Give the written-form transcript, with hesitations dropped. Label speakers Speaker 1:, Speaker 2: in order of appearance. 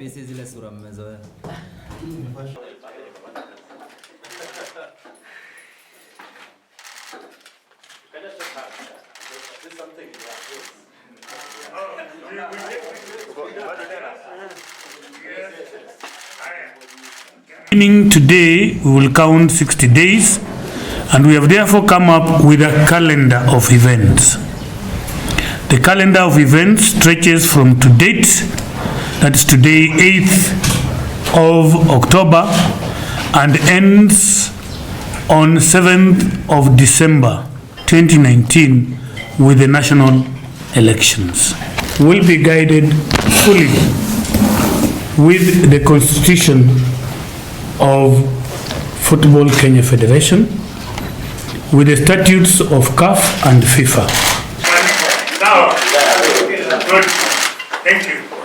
Speaker 1: IBC zile sura mmezoea.
Speaker 2: Beginning today, we will count 60 days, and we have therefore come up with a calendar of events. The calendar of events stretches from to date, that's today, 8th of October, and ends on 7th of December 2019 with the national elections. We'll be guided fully with the Constitution of Football Kenya Federation, with the statutes of CAF and FIFA.
Speaker 3: Now, good. Thank you.